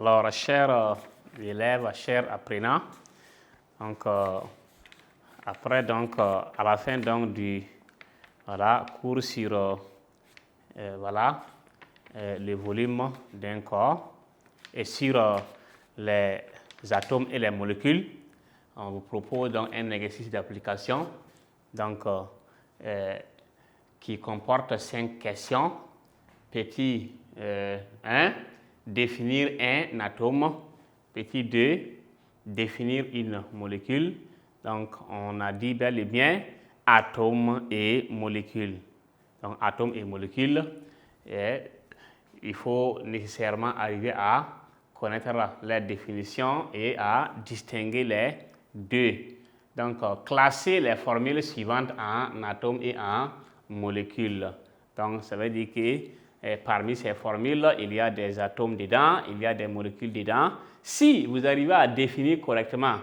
Alors, chers élèves, chers apprenants, donc, après, donc, à la fin donc, du cours sur les volumes d'un corps et sur les atomes et les molécules, on vous propose donc un exercice d'application donc, qui comporte 5 questions. Petit 1, définir un atome. Petit 2, définir une molécule. Donc, on a dit bel et bien atome et molécule. Donc, atome et molécule, il faut nécessairement arriver à connaître les définitions et à distinguer les deux. Donc, classer les formules suivantes en atome et en molécule. Donc, ça veut dire que parmi ces formules, il y a des atomes dedans, il y a des molécules dedans. Si vous arrivez à définir correctement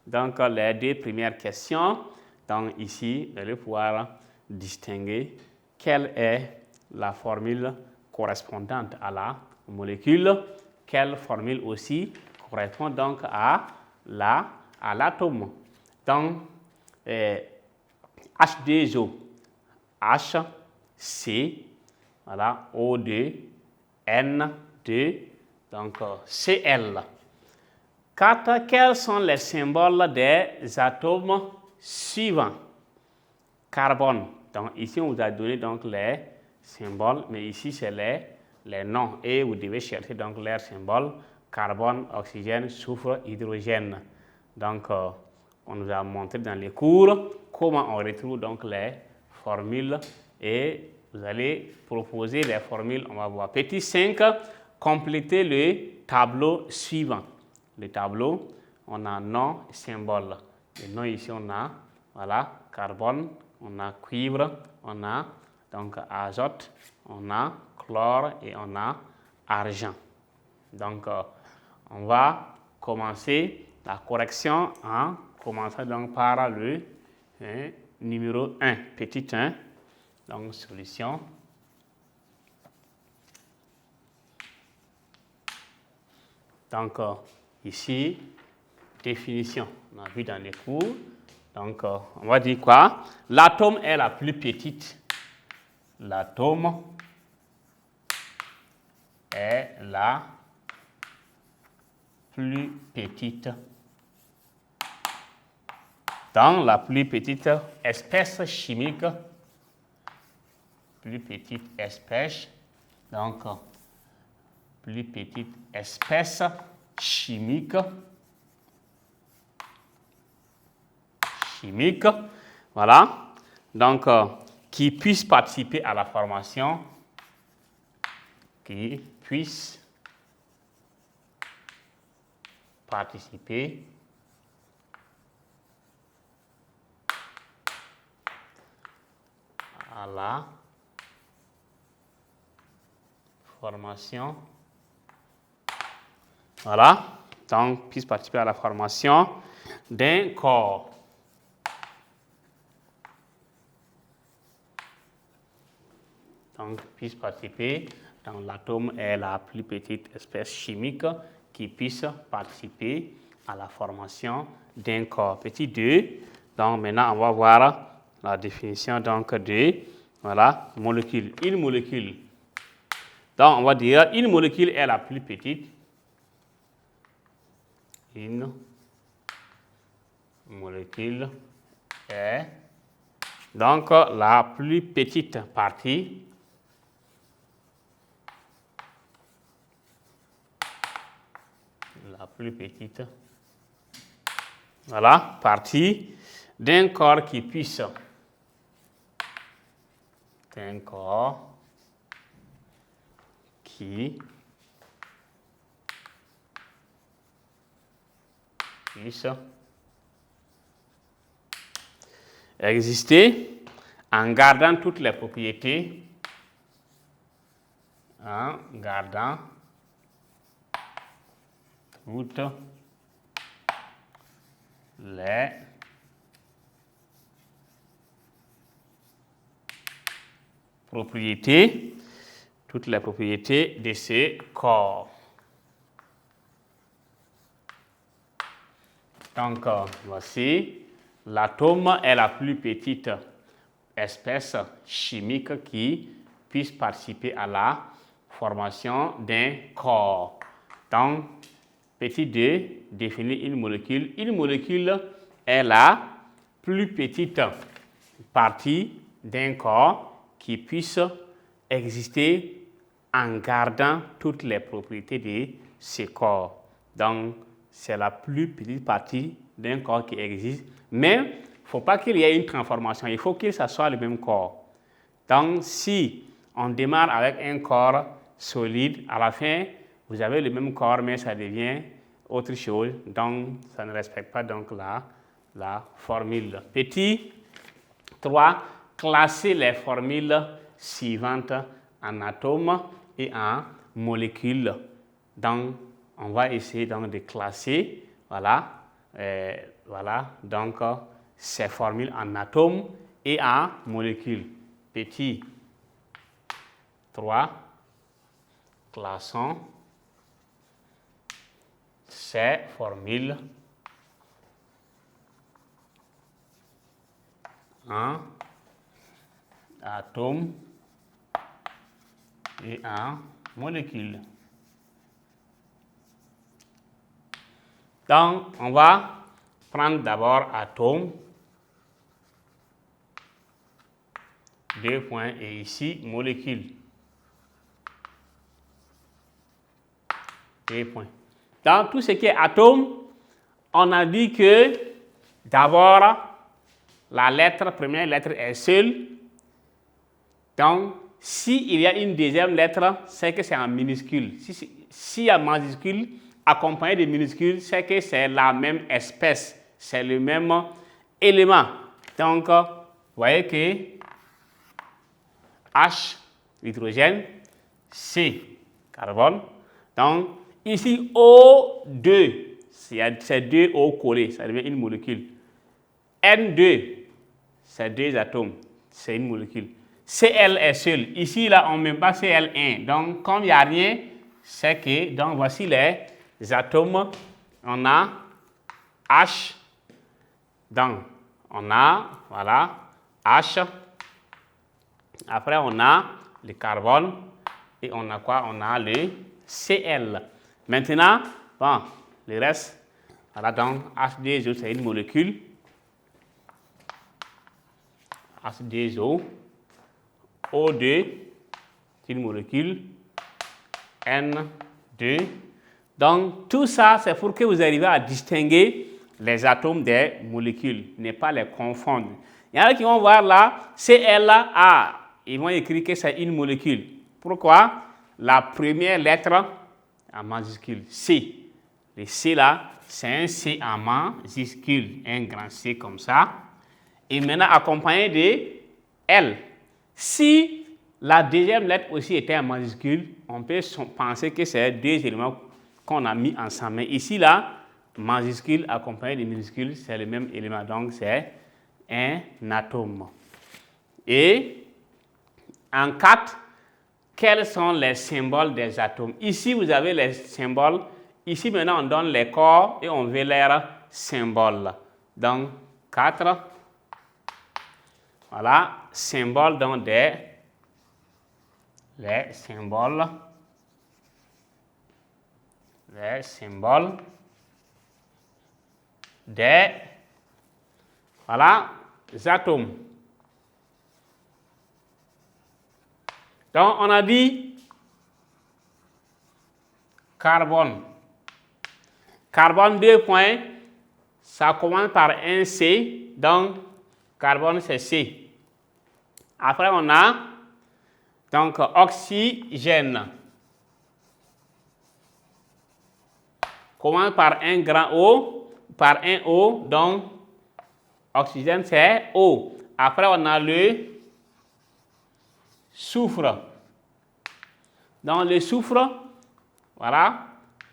donc, les deux premières questions, donc ici, vous allez pouvoir distinguer quelle est la formule correspondante à la molécule, quelle formule aussi correspond donc à l'atome. Donc, H2O, H, C, voilà, O2, N2, donc Cl. 4. Quels sont les symboles des atomes suivants? Carbone. Donc ici, on vous a donné donc les symboles, mais ici, c'est les noms. Et vous devez chercher donc leurs symboles: carbone, oxygène, soufre, hydrogène. Donc, on nous a montré dans les cours comment on retrouve donc les formules et vous allez proposer les formules. On va voir. Petit 5, compléter le tableau suivant. Le tableau, on a nom, symbole. Le nom ici, on a carbone, on a cuivre, on a donc azote, on a chlore et on a argent. Donc, on va commencer la correction en commençant donc par le numéro 1, petit 1. Donc, solution. Donc, ici, définition. On a vu dans les cours. Donc, on va dire quoi? L'atome est la plus petite. L'atome est la plus petite. Dans la plus petite espèce chimique. Plus petite espèce. Donc, plus petite espèce chimique. Voilà. Donc, qui puisse participer à la formation. Qui puisse participer à la formation. Voilà. Donc, puisse participer à la formation d'un corps. Donc, puisse participer. Donc, l'atome est la plus petite espèce chimique qui puisse participer à la formation d'un corps. Petit 2. Donc, maintenant, on va voir la définition donc, de molécule. Une molécule. Donc, on va dire une molécule est la plus petite. Une molécule est donc la plus petite partie. La plus petite partie d'un corps qui puisse exister en gardant toutes les propriétés, toutes les propriétés de ce corps. Donc, voici, l'atome est la plus petite espèce chimique qui puisse participer à la formation d'un corps. Donc, petit 2 définit une molécule. Une molécule est la plus petite partie d'un corps qui puisse exister en gardant toutes les propriétés de ce corps. Donc, c'est la plus petite partie d'un corps qui existe. Mais il ne faut pas qu'il y ait une transformation. Il faut que ça soit le même corps. Donc, si on démarre avec un corps solide, à la fin, vous avez le même corps, mais ça devient autre chose. Donc, ça ne respecte pas donc la formule. Petit 3, classer les formules suivantes en atomes et en molécules. Donc, on va essayer donc de classer, voilà, donc ces formules en atomes et en molécules. Petit 3, classons ces formules en atomes et en molécules. Donc, on va prendre d'abord atome, 2 points, et ici, molécule, 2 points. Dans tout ce qui est atome, on a dit que d'abord, la première lettre est seule. Donc, s'il y a une deuxième lettre, c'est que c'est en minuscule. S'il y a majuscule accompagné de minuscule, c'est que c'est la même espèce, c'est le même élément. Donc, vous voyez que H, hydrogène, C, carbone. Donc, ici, O2, c'est 2 O collés, ça devient une molécule. N2, c'est 2 atomes, c'est une molécule. Cl est seul. Ici, là, on ne met pas Cl1. Donc, comme il n'y a rien, c'est que, donc, voici les atomes. On a H. Donc, on a, voilà, H. Après, on a le carbone. Et on a quoi? On a le Cl. Maintenant, bon, le reste, voilà, donc, H2O, c'est une molécule. H2O. O2, c'est une molécule, N2. Donc, tout ça, c'est pour que vous arriviez à distinguer les atomes des molécules, ne pas les confondre. Il y en a qui vont voir là, CLA, ils vont écrire que c'est une molécule. Pourquoi? La première lettre en majuscule, C. Le C là, c'est un C en majuscule, un grand C comme ça. Et maintenant, accompagné de L. Si la deuxième lettre aussi était en majuscule, on peut penser que c'est 2 éléments qu'on a mis ensemble. Mais ici, là, majuscule accompagné de minuscule, c'est le même élément. Donc, c'est un atome. Et en 4, quels sont les symboles des atomes? Ici, vous avez les symboles. Ici, maintenant, on donne les corps et on veut leurs symboles. Donc, 4. Voilà, symbole donc les symboles des, voilà, atomes. Donc, on a dit carbone. Carbone, 2 points, ça commence par un C, donc carbone c'est C. Après, on a donc oxygène. Commence par un grand O, par un O, donc oxygène c'est O. Après, on a le soufre. Donc, le soufre, voilà,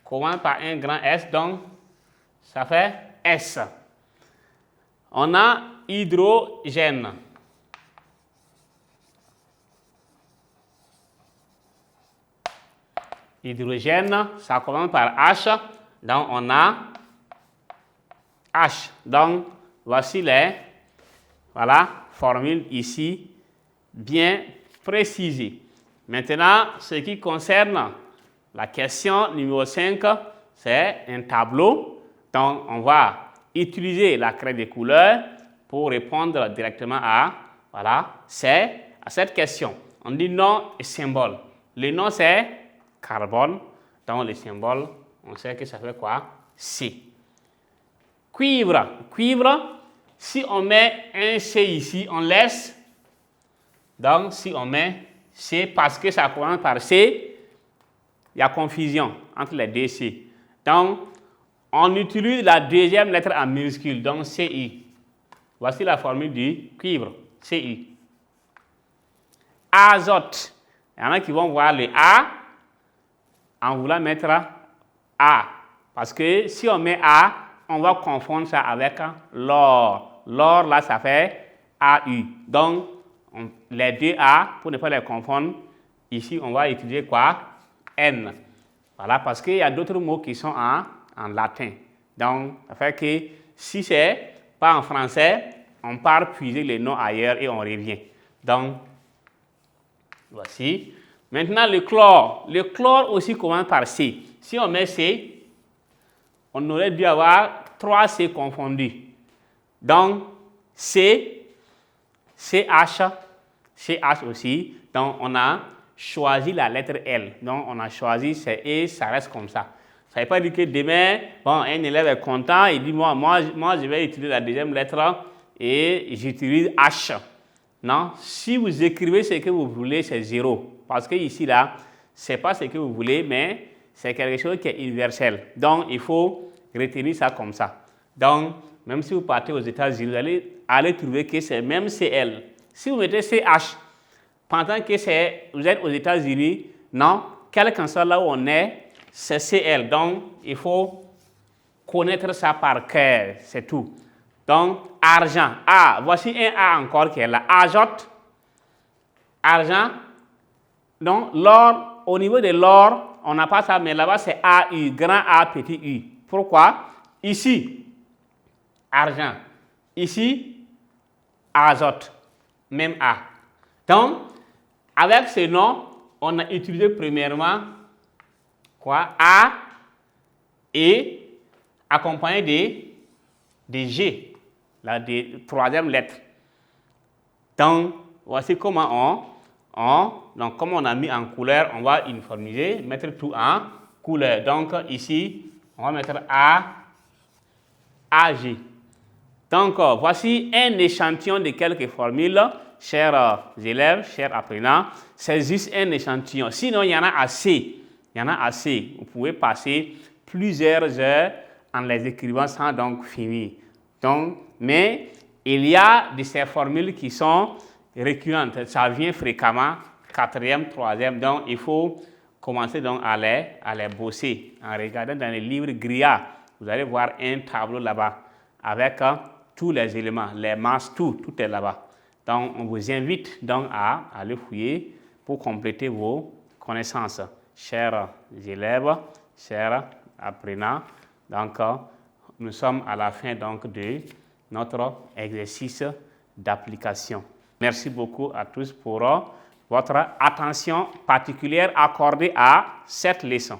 commence par un grand S, donc ça fait S. On a hydrogène. Hydrogène, ça commence par H, donc on a H. Donc, voici les formules ici bien précisées. Maintenant, ce qui concerne la question numéro 5, c'est un tableau. Donc, on va utiliser la craie des couleurs pour répondre directement à cette question. On dit nom et symbole. Le nom, c'est carbone. Donc, le symbole, on sait que ça fait quoi? C. Cuivre. Cuivre, si on met un C ici, on laisse. Donc, si on met C, parce que ça commence par C, il y a confusion entre les deux C. Donc, on utilise la deuxième lettre en minuscule, donc CI. Voici la formule du cuivre, CI. Azote. Il y en a qui vont voir le A en voulant mettre A. Parce que si on met A, on va confondre ça avec l'or. L'or, là, ça fait AU. Donc, les deux A, pour ne pas les confondre, ici, on va utiliser quoi? N. Voilà, parce qu'il y a d'autres mots qui sont en latin. Donc, ça fait que si c'est pas en français, on part puiser les noms ailleurs et on revient. Donc, voici. Maintenant, le chlore. Le chlore aussi commence par C. Si on met C, on aurait dû avoir 3 C confondus. Donc, C, CH, CH aussi. Donc, on a choisi la lettre L. Donc, on a choisi c'est et ça reste comme ça. Ça ne veut pas dire que demain, bon, un élève est content, il dit moi, je vais utiliser la deuxième lettre et j'utilise H. Non, si vous écrivez ce que vous voulez, c'est 0. Parce que ici, là, ce n'est pas ce que vous voulez, mais c'est quelque chose qui est universel. Donc, il faut retenir ça comme ça. Donc, même si vous partez aux États-Unis, vous allez trouver que c'est même CL. Si vous mettez CH, pendant que vous êtes aux États-Unis, non, quel qu'en soit là où on est, c'est CL. Donc, il faut connaître ça par cœur, c'est tout. Donc, argent, A. Voici un A encore qui est là. Azote, argent. Donc, l'or, au niveau de l'or, on n'a pas ça, mais là-bas, c'est AU, grand A, petit U. Pourquoi? Ici, argent. Ici, azote, même A. Donc, avec ce nom, on a utilisé premièrement quoi? A et accompagné de G, la troisième lettre. Donc, voici comment donc comme on a mis en couleur, on va uniformiser, mettre tout en couleur. Donc, ici, on va mettre AG. Donc, voici un échantillon de quelques formules, chers élèves, chers apprenants. C'est juste un échantillon. Sinon, il y en a assez. Il y en a assez. Vous pouvez passer plusieurs heures en les écrivant sans donc finir. Donc, mais il y a de ces formules qui sont récurrentes. Ça vient fréquemment, 4e, 3e. Donc, il faut commencer donc à les bosser. En regardant dans les livres Gria, vous allez voir un tableau là-bas avec tous les éléments, les masses, tout est là-bas. Donc, on vous invite donc à aller fouiller pour compléter vos connaissances. Chers élèves, chers apprenants, donc nous sommes à la fin donc de notre exercice d'application. Merci beaucoup à tous pour votre attention particulière accordée à cette leçon.